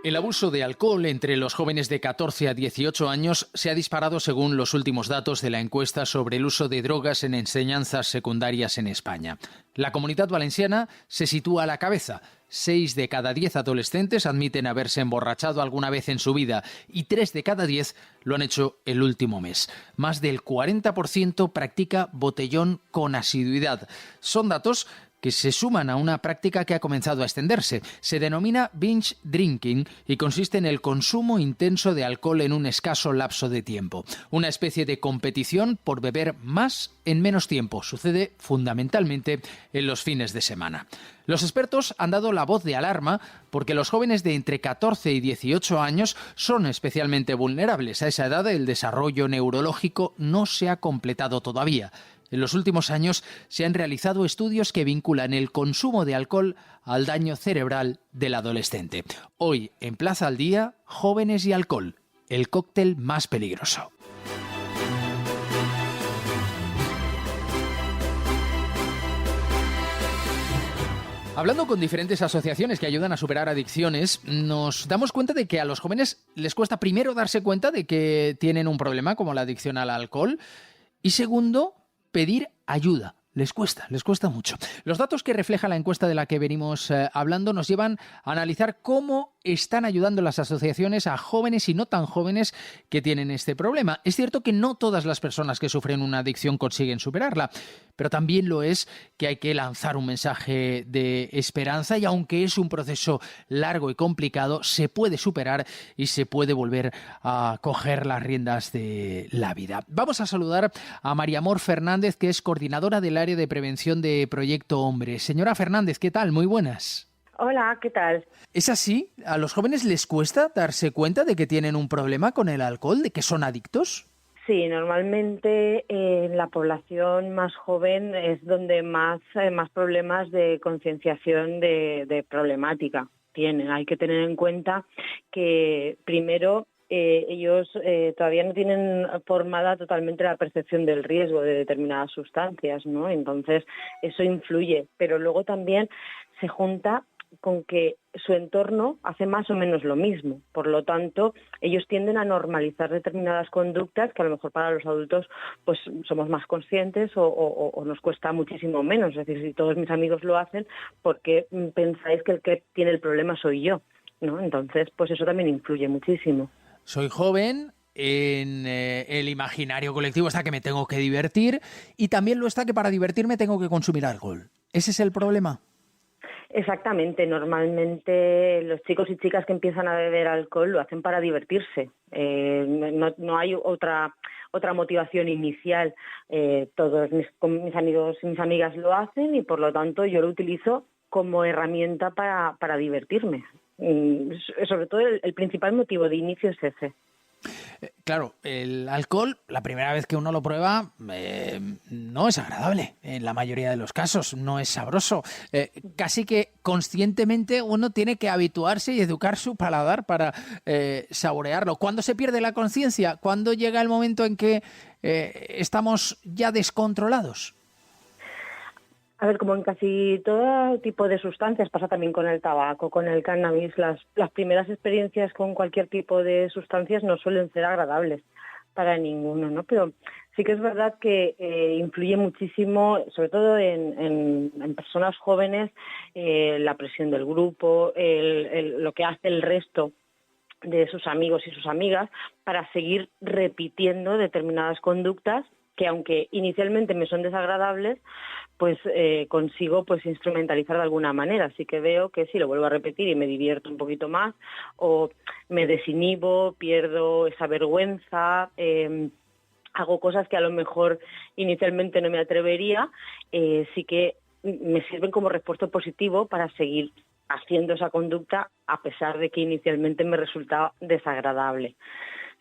El abuso de alcohol entre los jóvenes de 14 a 18 años se ha disparado según los últimos datos de la encuesta sobre el uso de drogas en enseñanzas secundarias en España. La Comunidad Valenciana se sitúa a la cabeza. 6 de cada 10 adolescentes admiten haberse emborrachado alguna vez en su vida y 3 de cada 10 lo han hecho el último mes. Más del 40% practica botellón con asiduidad. Son datos que se suman a una práctica que ha comenzado a extenderse. Se denomina binge drinking y consiste en el consumo intenso de alcohol en un escaso lapso de tiempo. Una especie de competición por beber más en menos tiempo. Sucede fundamentalmente en los fines de semana. Los expertos han dado la voz de alarma porque los jóvenes de entre 14 y 18 años son especialmente vulnerables. A esa edad el desarrollo neurológico no se ha completado todavía. En los últimos años se han realizado estudios que vinculan el consumo de alcohol al daño cerebral del adolescente. Hoy, en Plaza al Día, jóvenes y alcohol, el cóctel más peligroso. Hablando con diferentes asociaciones que ayudan a superar adicciones, nos damos cuenta de que a los jóvenes les cuesta primero darse cuenta de que tienen un problema como la adicción al alcohol y segundo, pedir ayuda. Les cuesta mucho. Los datos que refleja la encuesta de la que venimos hablando nos llevan a analizar cómo están ayudando las asociaciones a jóvenes y no tan jóvenes que tienen este problema. Es cierto que no todas las personas que sufren una adicción consiguen superarla, pero también lo es que hay que lanzar un mensaje de esperanza y aunque es un proceso largo y complicado, se puede superar y se puede volver a coger las riendas de la vida. Vamos a saludar a María Amor Fernández, que es coordinadora del área de prevención de Proyecto Hombre. Señora Fernández, ¿qué tal? Muy buenas. Hola, ¿qué tal? ¿Es así? ¿A los jóvenes les cuesta darse cuenta de que tienen un problema con el alcohol, de que son adictos? Sí, normalmente en la población más joven es donde más problemas de concienciación de problemática tienen. Hay que tener en cuenta que primero ellos todavía no tienen formada totalmente la percepción del riesgo de determinadas sustancias, ¿no? Entonces eso influye, pero luego también se junta con que su entorno hace más o menos lo mismo. Por lo tanto, ellos tienden a normalizar determinadas conductas que a lo mejor para los adultos pues somos más conscientes o nos cuesta muchísimo menos. Es decir, si todos mis amigos lo hacen, ¿por qué pensáis que el que tiene el problema soy yo? ¿No? Entonces, pues eso también influye muchísimo. Soy joven, en el imaginario colectivo está que me tengo que divertir y también lo está que para divertirme tengo que consumir alcohol. ¿Ese es el problema? Exactamente, normalmente los chicos y chicas que empiezan a beber alcohol lo hacen para divertirse, no hay otra motivación inicial. Todos mis amigos y mis amigas lo hacen y por lo tanto yo lo utilizo como herramienta para divertirme. Sobre todo el principal motivo de inicio es ese. Claro, el alcohol, la primera vez que uno lo prueba, no es agradable. En la mayoría de los casos, no es sabroso. Casi que conscientemente uno tiene que habituarse y educar su paladar para saborearlo. ¿Cuándo se pierde la conciencia? ¿Cuándo llega el momento en que estamos ya descontrolados? A ver, como en casi todo tipo de sustancias, pasa también con el tabaco, con el cannabis, las primeras experiencias con cualquier tipo de sustancias no suelen ser agradables para ninguno, ¿no? Pero sí que es verdad que influye muchísimo, sobre todo en personas jóvenes, la presión del grupo, lo que hace el resto de sus amigos y sus amigas para seguir repitiendo determinadas conductas que aunque inicialmente me son desagradables, pues consigo pues instrumentalizar de alguna manera. Así que veo que sí, lo vuelvo a repetir y me divierto un poquito más, o me desinhibo, pierdo esa vergüenza, hago cosas que a lo mejor inicialmente no me atrevería, sí que me sirven como refuerzo positivo para seguir haciendo esa conducta a pesar de que inicialmente me resultaba desagradable.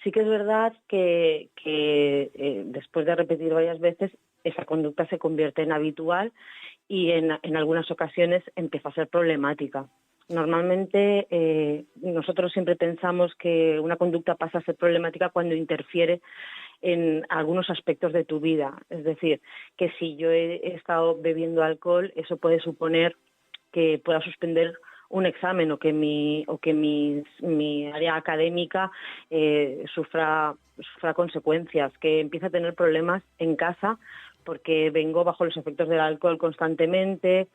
Sí que es verdad que después de repetir varias veces, esa conducta se convierte en habitual y en algunas ocasiones empieza a ser problemática. Normalmente nosotros siempre pensamos que una conducta pasa a ser problemática cuando interfiere en algunos aspectos de tu vida. Es decir, que si yo he estado bebiendo alcohol, eso puede suponer que pueda suspender un examen o que mi área académica sufra consecuencias, que empiece a tener problemas en casa porque vengo bajo los efectos del alcohol constantemente,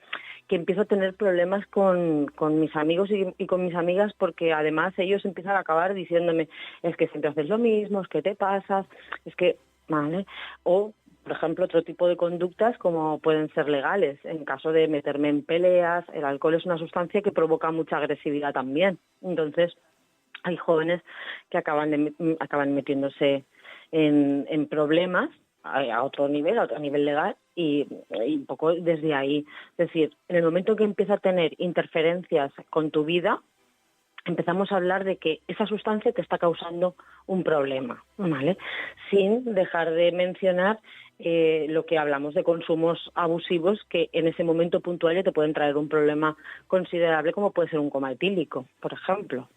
que empiezo a tener problemas con mis amigos y con mis amigas, porque además ellos empiezan a acabar diciéndome, es que siempre haces lo mismo, es que te pasas, es que, ¿vale? O, por ejemplo, otro tipo de conductas como pueden ser legales. En caso de meterme en peleas, el alcohol es una sustancia que provoca mucha agresividad también. Entonces, hay jóvenes que acaban metiéndose en problemas a otro nivel legal y un poco desde ahí. Es decir, en el momento que empieza a tener interferencias con tu vida, empezamos a hablar de que esa sustancia te está causando un problema, ¿vale? Sin dejar de mencionar lo que hablamos de consumos abusivos que en ese momento puntual ya te pueden traer un problema considerable, como puede ser un coma etílico, por ejemplo.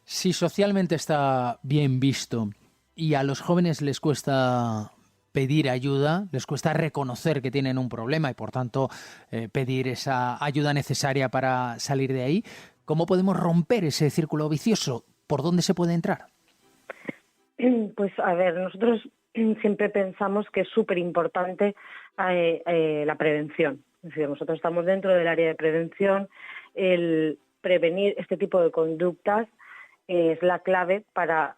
Si socialmente está bien visto y a los jóvenes les cuesta pedir ayuda, les cuesta reconocer que tienen un problema y por tanto pedir esa ayuda necesaria para salir de ahí, ¿cómo podemos romper ese círculo vicioso? ¿Por dónde se puede entrar? Pues a ver, nosotros siempre pensamos que es súper importante la prevención. Es decir, nosotros estamos dentro del área de prevención. El prevenir este tipo de conductas es la clave para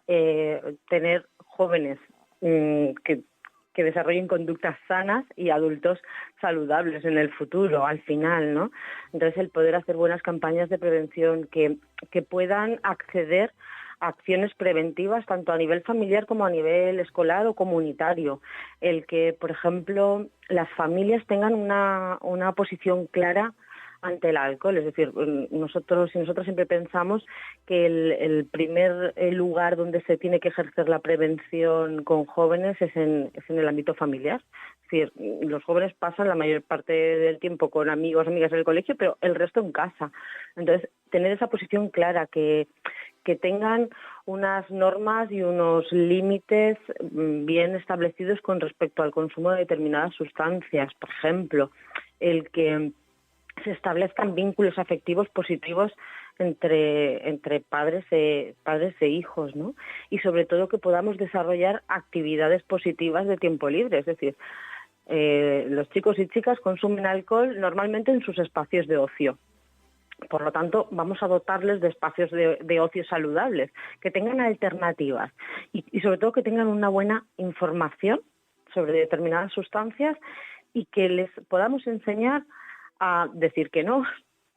tener jóvenes que desarrollen conductas sanas y adultos saludables en el futuro, al final, ¿no? Entonces, el poder hacer buenas campañas de prevención que puedan acceder a acciones preventivas tanto a nivel familiar como a nivel escolar o comunitario. El que, por ejemplo, las familias tengan una posición clara ante el alcohol. Es decir, nosotros siempre pensamos que el primer lugar donde se tiene que ejercer la prevención con jóvenes es en el ámbito familiar. Es decir, los jóvenes pasan la mayor parte del tiempo con amigos, amigas en el colegio, pero el resto en casa. Entonces, tener esa posición clara, que tengan unas normas y unos límites bien establecidos con respecto al consumo de determinadas sustancias. Por ejemplo, el que se establezcan vínculos afectivos positivos entre padres e hijos, ¿no? Y sobre todo que podamos desarrollar actividades positivas de tiempo libre. Es decir, los chicos y chicas consumen alcohol normalmente en sus espacios de ocio. Por lo tanto, vamos a dotarles de espacios de ocio saludables, que tengan alternativas y sobre todo que tengan una buena información sobre determinadas sustancias y que les podamos enseñar a decir que no,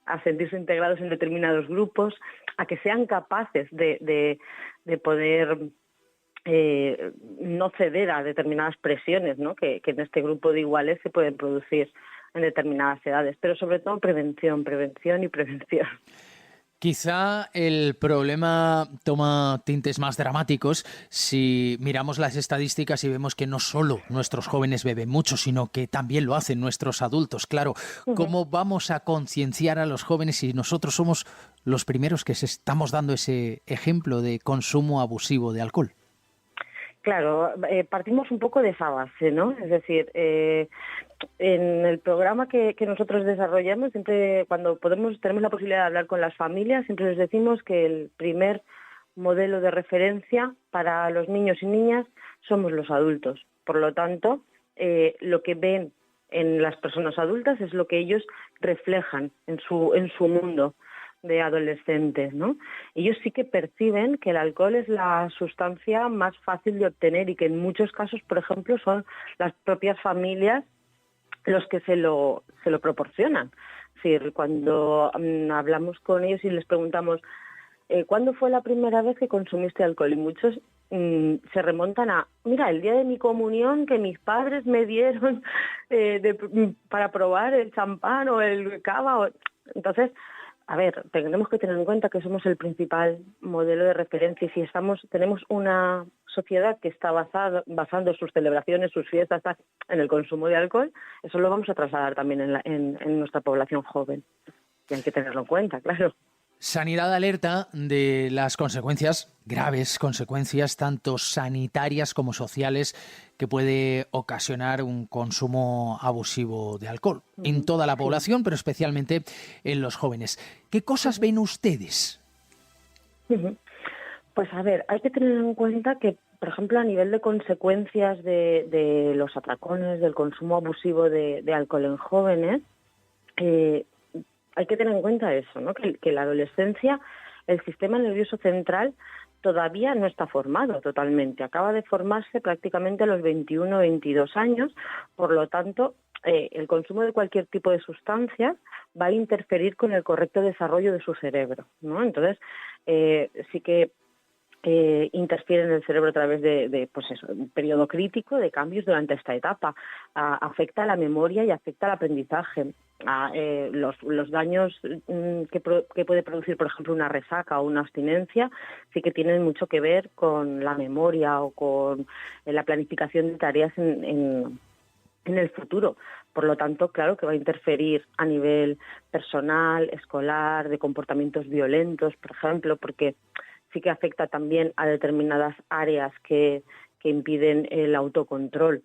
a sentirse integrados en determinados grupos, a que sean capaces de poder no ceder a determinadas presiones, ¿no? que en este grupo de iguales se pueden producir en determinadas edades, pero sobre todo prevención y prevención. Quizá el problema toma tintes más dramáticos si miramos las estadísticas y vemos que no solo nuestros jóvenes beben mucho, sino que también lo hacen nuestros adultos. Claro, ¿cómo vamos a concienciar a los jóvenes si nosotros somos los primeros que estamos dando ese ejemplo de consumo abusivo de alcohol? Claro, partimos un poco de esa base, ¿no? Es decir, en el programa que nosotros desarrollamos, siempre cuando tenemos la posibilidad de hablar con las familias, siempre les decimos que el primer modelo de referencia para los niños y niñas somos los adultos. Por lo tanto, lo que ven en las personas adultas es lo que ellos reflejan en su mundo de adolescentes, ¿no? Ellos sí que perciben que el alcohol es la sustancia más fácil de obtener y que en muchos casos, por ejemplo, son las propias familias los que se lo proporcionan. Es decir, cuando hablamos con ellos y les preguntamos ¿cuándo fue la primera vez que consumiste alcohol? Y muchos se remontan a, mira, el día de mi comunión que mis padres me dieron para probar el champán o el cava. Entonces, a ver, tenemos que tener en cuenta que somos el principal modelo de referencia y si tenemos una sociedad que está basando sus celebraciones, sus fiestas en el consumo de alcohol, eso lo vamos a trasladar también en nuestra población joven. Y hay que tenerlo en cuenta, claro. Sanidad alerta de las consecuencias, graves consecuencias, tanto sanitarias como sociales, que puede ocasionar un consumo abusivo de alcohol en toda la Sí. población, pero especialmente en los jóvenes. ¿Qué cosas ven ustedes? Ujú. Pues a ver, hay que tener en cuenta que, por ejemplo, a nivel de consecuencias de los atracones, del consumo abusivo de alcohol en jóvenes, eh, hay que tener en cuenta eso, ¿no? Que la adolescencia, el sistema nervioso central todavía no está formado totalmente. Acaba de formarse prácticamente a los 21 o 22 años, por lo tanto, el consumo de cualquier tipo de sustancia va a interferir con el correcto desarrollo de su cerebro, ¿no? Entonces, sí que interfiere en el cerebro a través de pues eso, un periodo crítico de cambios durante esta etapa. Afecta a la memoria y afecta al aprendizaje. Los daños que puede producir, por ejemplo, una resaca o una abstinencia, sí que tienen mucho que ver con la memoria o con la planificación de tareas en el futuro. Por lo tanto, claro que va a interferir a nivel personal, escolar, de comportamientos violentos, por ejemplo, porque sí que afecta también a determinadas áreas que impiden el autocontrol,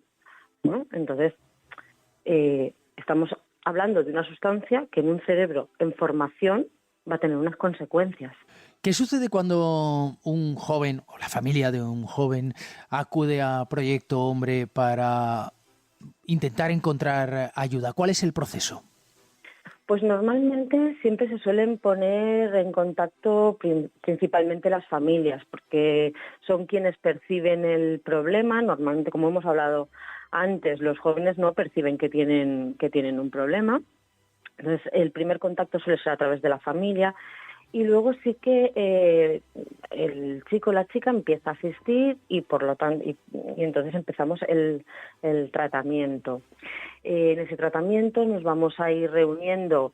¿no? Entonces, estamos hablando de una sustancia que en un cerebro en formación va a tener unas consecuencias. ¿Qué sucede cuando un joven o la familia de un joven acude a Proyecto Hombre para intentar encontrar ayuda? ¿Cuál es el proceso? Pues normalmente siempre se suelen poner en contacto principalmente las familias, porque son quienes perciben el problema. Normalmente, como hemos hablado antes, los jóvenes no perciben que tienen un problema. Entonces, el primer contacto suele ser a través de la familia. Y luego sí que el chico o la chica empieza a asistir y por lo tanto y entonces empezamos el tratamiento. En ese tratamiento nos vamos a ir reuniendo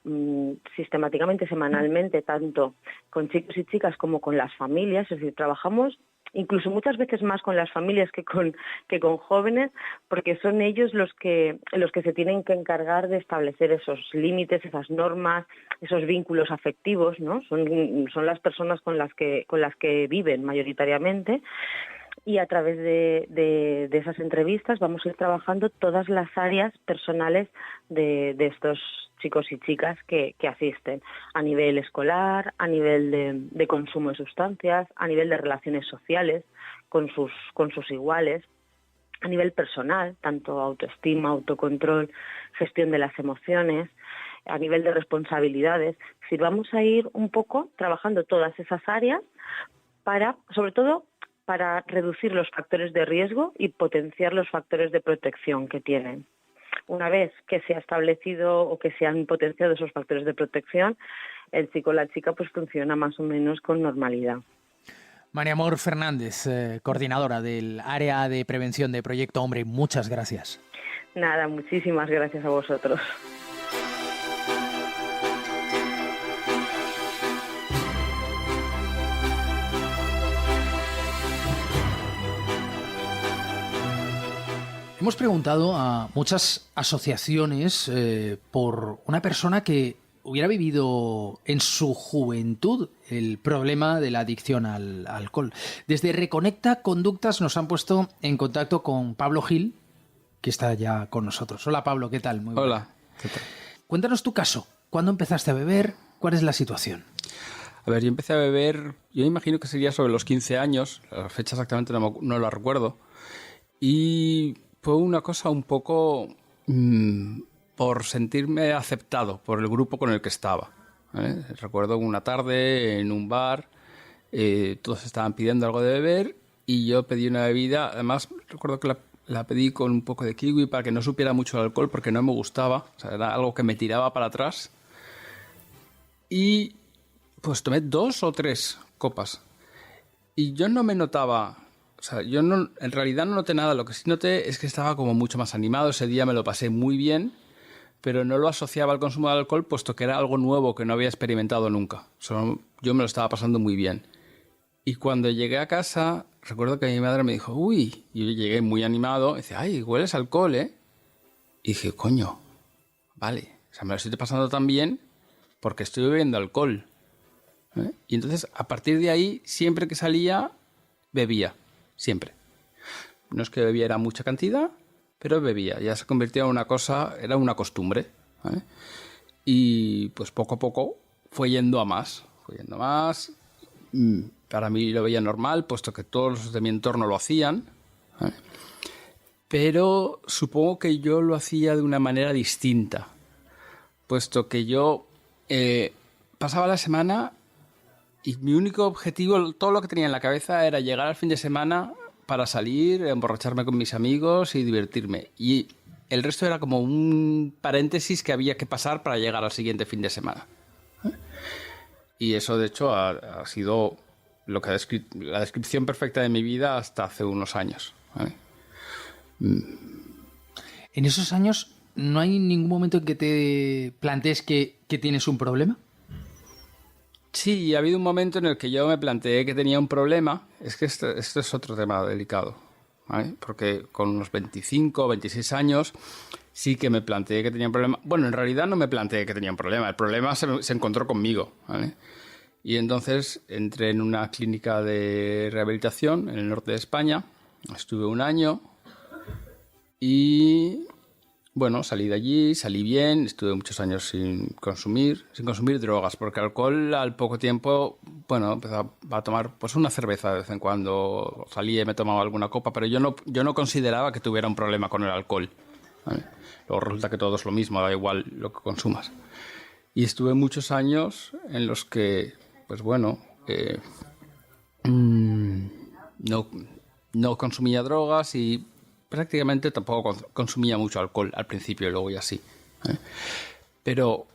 sistemáticamente, semanalmente, tanto con chicos y chicas como con las familias, es decir, trabajamos incluso muchas veces más con las familias que con jóvenes, porque son ellos los que se tienen que encargar de establecer esos límites, esas normas, esos vínculos afectivos, ¿no? Son las personas con las que viven mayoritariamente. Y a través de esas entrevistas vamos a ir trabajando todas las áreas personales de estos chicos y chicas que asisten, a nivel escolar, a nivel de consumo de sustancias, a nivel de relaciones sociales con sus iguales, a nivel personal, tanto autoestima, autocontrol, gestión de las emociones, a nivel de responsabilidades. Es decir, vamos a ir un poco trabajando todas esas áreas sobre todo, para reducir los factores de riesgo y potenciar los factores de protección que tienen. Una vez que se ha establecido o que se han potenciado esos factores de protección, el chico o la chica pues funciona más o menos con normalidad. María Amor Fernández, coordinadora del área de prevención de Proyecto Hombre, muchas gracias. Nada, muchísimas gracias a vosotros. Hemos preguntado a muchas asociaciones por una persona que hubiera vivido en su juventud el problema de la adicción al alcohol. Desde Reconecta Conductas nos han puesto en contacto con Pablo Gil, que está ya con nosotros. Hola Pablo, ¿qué tal? Muy Hola, ¿qué tal? Cuéntanos tu caso. ¿Cuándo empezaste a beber? ¿Cuál es la situación? A ver, yo empecé a beber, yo imagino que sería sobre los 15 años, la fecha exactamente no la recuerdo, y fue una cosa un poco por sentirme aceptado por el grupo con el que estaba, ¿eh? Recuerdo una tarde en un bar, todos estaban pidiendo algo de beber y yo pedí una bebida, además recuerdo que la pedí con un poco de kiwi para que no supiera mucho el alcohol porque no me gustaba, o sea, era algo que me tiraba para atrás. Y pues tomé 2 o 3 copas. Y yo no me notaba, o sea, yo no, en realidad no noté nada. Lo que sí noté es que estaba como mucho más animado. Ese día me lo pasé muy bien, pero no lo asociaba al consumo de alcohol, puesto que era algo nuevo que no había experimentado nunca. Solo yo me lo estaba pasando muy bien. Y cuando llegué a casa, recuerdo que mi madre me dijo, uy, y yo llegué muy animado, y dice, ay, hueles a alcohol, ¿eh? Y dije, coño, vale, o sea, me lo estoy pasando tan bien porque estoy bebiendo alcohol. Y entonces, a partir de ahí, siempre que salía, bebía. Siempre. No es que bebiera mucha cantidad, pero bebía. Ya se convirtió en una cosa, era una costumbre. ¿Vale? Y pues poco a poco fue yendo a más. Fue yendo a más. Para mí lo veía normal, puesto que todos los de mi entorno lo hacían. ¿Vale? Pero supongo que yo lo hacía de una manera distinta. Puesto que yo pasaba la semana y mi único objetivo, todo lo que tenía en la cabeza era llegar al fin de semana para salir, emborracharme con mis amigos y divertirme. Y el resto era como un paréntesis que había que pasar para llegar al siguiente fin de semana. Y eso, de hecho, ha sido lo que la descripción perfecta de mi vida hasta hace unos años. ¿Vale? En esos años, ¿no hay ningún momento en que te plantees que tienes un problema? Sí, ha habido un momento en el que yo me planteé que tenía un problema. Es que esto es otro tema delicado, ¿vale? Porque con unos 25 o 26 años sí que me planteé que tenía un problema. Bueno, en realidad no me planteé que tenía un problema. El problema se encontró conmigo, ¿vale? Y entonces entré en una clínica de rehabilitación en el norte de España. Estuve un año y... Bueno, salí de allí, salí bien, estuve muchos años sin consumir drogas, porque alcohol al poco tiempo, bueno, empecé a tomar pues una cerveza de vez en cuando, salía y me tomaba alguna copa, pero yo no consideraba que tuviera un problema con el alcohol, ¿vale? Luego resulta que todo es lo mismo, da igual lo que consumas. Y estuve muchos años en los que, pues bueno, no consumía drogas y prácticamente tampoco consumía mucho alcohol al principio y luego ya sí. Pero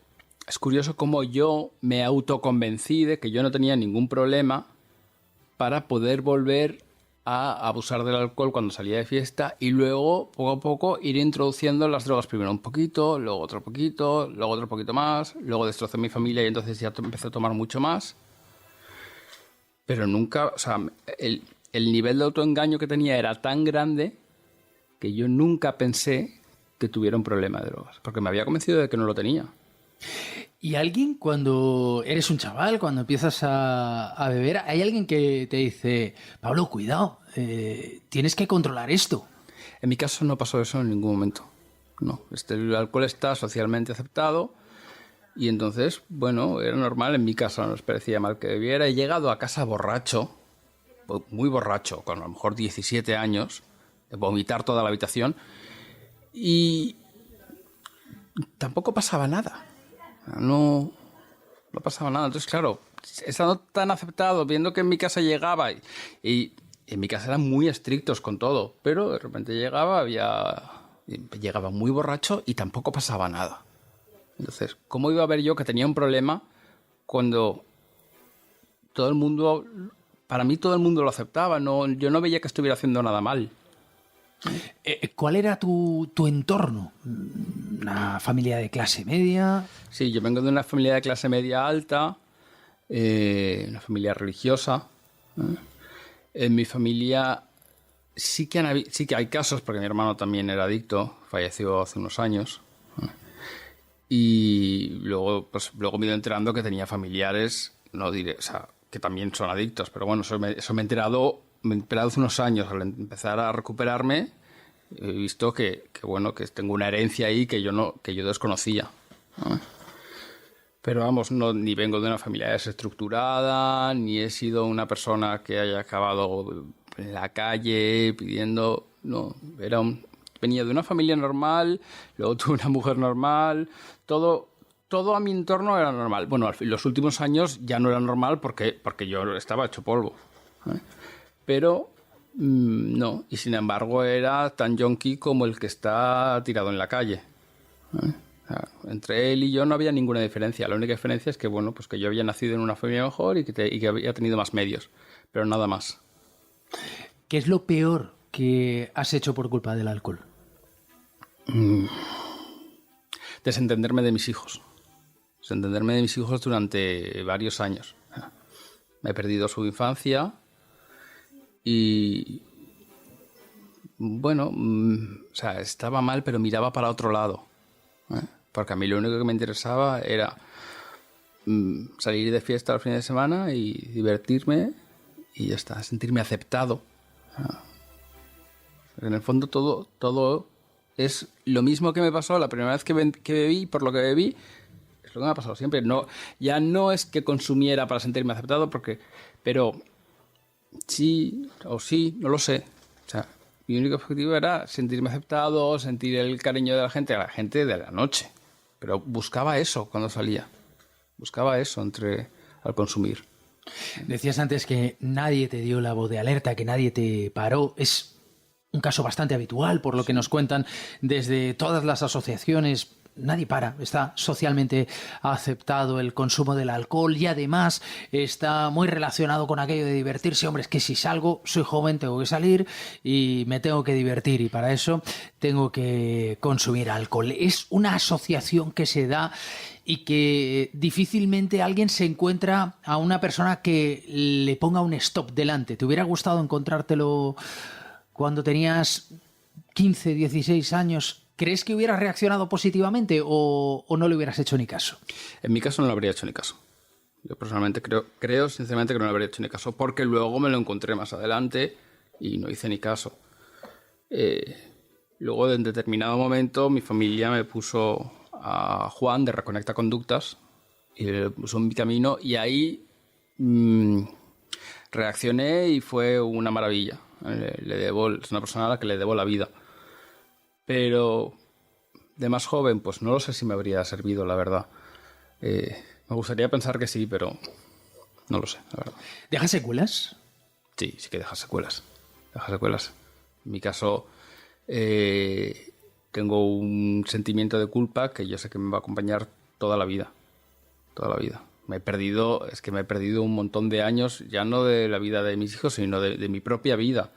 es curioso cómo yo me autoconvencí de que yo no tenía ningún problema para poder volver a abusar del alcohol cuando salía de fiesta y luego, poco a poco, ir introduciendo las drogas. Primero un poquito, luego otro poquito, luego otro poquito más, luego destrocé mi familia y entonces ya empecé a tomar mucho más. Pero nunca, o sea, el nivel de autoengaño que tenía era tan grande que yo nunca pensé que tuviera un problema de drogas, porque me había convencido de que no lo tenía. ¿Y alguien, cuando eres un chaval, cuando empiezas a beber, hay alguien que te dice, Pablo, cuidado, tienes que controlar esto? En mi caso no pasó eso en ningún momento. No, el alcohol está socialmente aceptado y entonces, bueno, era normal. En mi casa no nos parecía mal que bebiera. He llegado a casa borracho, muy borracho, con a lo mejor 17 años, de vomitar toda la habitación y tampoco pasaba nada. No pasaba nada. Entonces, claro, estando tan aceptado, viendo que en mi casa llegaba y en mi casa eran muy estrictos con todo, pero de repente llegaba muy borracho y tampoco pasaba nada. Entonces, ¿cómo iba a ver yo que tenía un problema cuando todo el mundo, para mí todo el mundo lo aceptaba? Yo no veía que estuviera haciendo nada mal. ¿Cuál era tu entorno? ¿Una familia de clase media? Sí, yo vengo de una familia de clase media alta, una familia religiosa. En mi familia sí que hay casos, porque mi hermano también era adicto, falleció hace unos años. Y luego me he ido enterando que tenía familiares, no diré, o sea, que también son adictos, pero bueno, eso me he enterado hace unos años. Al empezar a recuperarme, he visto que tengo una herencia ahí que yo desconocía, ¿no? Pero vamos, ni vengo de una familia desestructurada, ni he sido una persona que haya acabado en la calle pidiendo. No, venía de una familia normal, luego tuve una mujer normal, todo a mi entorno era normal. Bueno, en los últimos años ya no era normal porque yo estaba hecho polvo, ¿eh? Pero no, y sin embargo era tan yonki como el que está tirado en la calle, ¿eh? O sea, entre él y yo no había ninguna diferencia. La única diferencia es que, bueno, pues que yo había nacido en una familia mejor y que había tenido más medios, pero nada más. ¿Qué es lo peor que has hecho por culpa del alcohol? Desentenderme de mis hijos. Desentenderme de mis hijos durante varios años. Me he perdido su infancia y, bueno, o sea, estaba mal, pero miraba para otro lado, ¿eh? Porque a mí lo único que me interesaba era salir de fiesta los fines de semana y divertirme y ya está, sentirme aceptado. En el fondo todo es lo mismo que me pasó la primera vez que bebí, por lo que bebí, es lo que me ha pasado siempre. No, ya no es que consumiera para sentirme aceptado, pero sí o sí, no lo sé. O sea, mi único objetivo era sentirme aceptado, sentir el cariño de la gente de la noche. Pero buscaba eso cuando salía. Buscaba eso al consumir. Decías antes que nadie te dio la voz de alerta, que nadie te paró. Es un caso bastante habitual, por lo que nos cuentan desde todas las asociaciones. Nadie para, está socialmente aceptado el consumo del alcohol y además está muy relacionado con aquello de divertirse. Hombre, es que si salgo, soy joven, tengo que salir y me tengo que divertir y para eso tengo que consumir alcohol. Es una asociación que se da y que difícilmente alguien se encuentra a una persona que le ponga un stop delante. ¿Te hubiera gustado encontrártelo cuando tenías 15, 16 años? ¿Crees que hubieras reaccionado positivamente o no le hubieras hecho ni caso? En mi caso no le habría hecho ni caso. Yo personalmente creo sinceramente que no le habría hecho ni caso, porque luego me lo encontré más adelante y no hice ni caso. Luego, en determinado momento, mi familia me puso a Juan de Reconecta Conductas y le puso en mi camino y ahí reaccioné y fue una maravilla. Es una persona a la que le debo la vida. Pero de más joven, pues no lo sé si me habría servido, la verdad. Me gustaría pensar que sí, pero no lo sé, la verdad. ¿Deja secuelas? Sí, sí que deja secuelas. Deja secuelas. En mi caso, tengo un sentimiento de culpa que yo sé que me va a acompañar toda la vida. Toda la vida. Me he perdido un montón de años, ya no de la vida de mis hijos, sino de mi propia vida.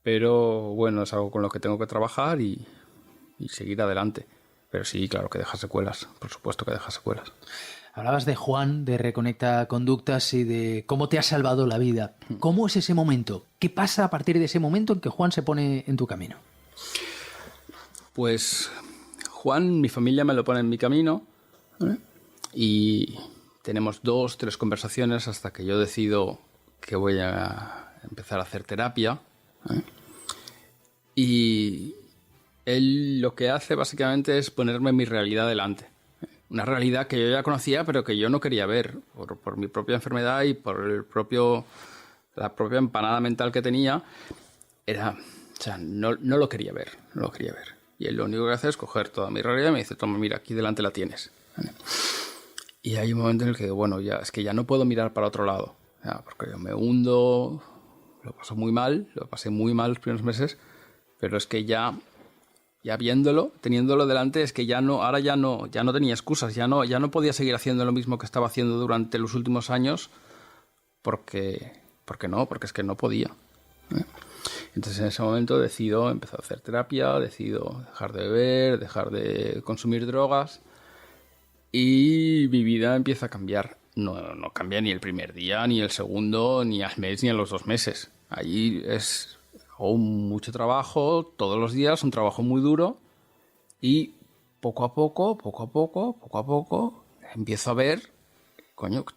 Pero bueno, es algo con lo que tengo que trabajar y seguir adelante. Pero sí, claro que deja secuelas, por supuesto que deja secuelas. Hablabas de Juan, de Reconecta Conductas y de cómo te ha salvado la vida. ¿Cómo es ese momento? ¿Qué pasa a partir de ese momento en que Juan se pone en tu camino? Pues Juan, mi familia me lo pone en mi camino, ¿eh? Y tenemos 2, 3 conversaciones hasta que yo decido que voy a empezar a hacer terapia. Y él lo que hace básicamente es ponerme mi realidad delante. Una realidad que yo ya conocía, pero que yo no quería ver por mi propia enfermedad y por la propia empanada mental que tenía. No lo quería ver, no lo quería ver. Y él lo único que hace es coger toda mi realidad y me dice, toma, mira, aquí delante la tienes. Y hay un momento en el que digo, bueno, es que ya no puedo mirar para otro lado, porque yo me hundo. Lo pasé muy mal los primeros meses, pero es que ya viéndolo, teniéndolo delante, es que ya no tenía excusas, ya no podía seguir haciendo lo mismo que estaba haciendo durante los últimos años, porque es que no podía. Entonces en ese momento decido empezar a hacer terapia, decido dejar de beber, dejar de consumir drogas y mi vida empieza a cambiar. No cambia ni el primer día, ni el segundo, ni al mes, ni a los 2 meses. Allí hago mucho trabajo, todos los días, un trabajo muy duro y poco a poco, empiezo a ver,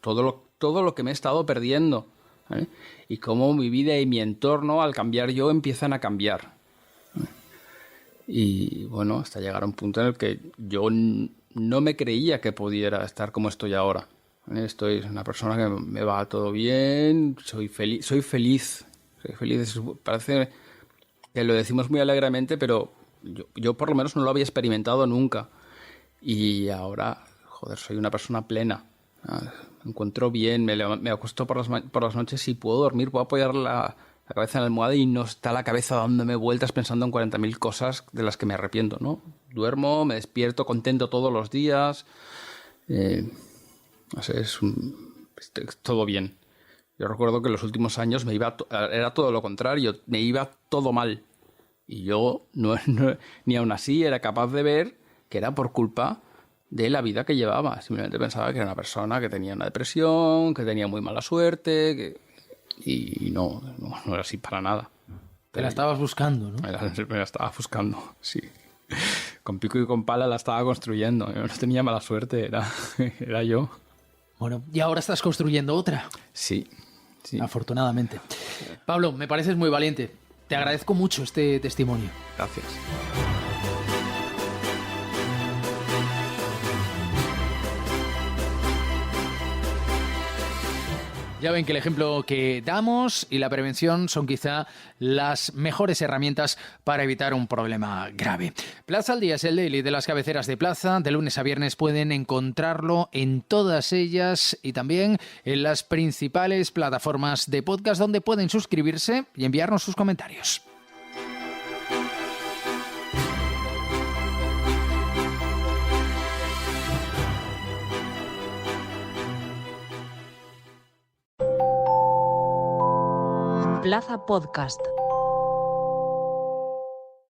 todo lo que me he estado perdiendo, ¿eh? Y cómo mi vida y mi entorno, al cambiar yo, empiezan a cambiar. Y bueno, hasta llegar a un punto en el que yo no me creía que pudiera estar como estoy ahora. Estoy una persona que me va todo bien, soy feliz. Parece que lo decimos muy alegremente, pero yo por lo menos no lo había experimentado nunca. Y ahora, soy una persona plena. Me encuentro bien, me acuesto por las noches y puedo dormir, puedo apoyar la cabeza en la almohada y no está la cabeza dándome vueltas pensando en 40.000 cosas de las que me arrepiento, ¿no? Duermo, me despierto contento todos los días. No sé, es todo bien. Yo recuerdo que en los últimos años era todo lo contrario, me iba todo mal. Y yo ni aún así era capaz de ver que era por culpa de la vida que llevaba. Simplemente pensaba que era una persona que tenía una depresión, que tenía muy mala suerte, y no era así para nada. Te la estabas buscando, ¿no? Me la estaba buscando, sí. con pico y con pala la estaba construyendo. Yo no tenía mala suerte, era yo. Bueno, y ahora estás construyendo otra. Sí. Afortunadamente. Pablo, me pareces muy valiente. Te agradezco mucho este testimonio. Gracias. Ya ven que el ejemplo que damos y la prevención son quizá las mejores herramientas para evitar un problema grave. Plaza al Día es el daily de las cabeceras de Plaza. De lunes a viernes pueden encontrarlo en todas ellas y también en las principales plataformas de podcast donde pueden suscribirse y enviarnos sus comentarios. Plaza Podcast.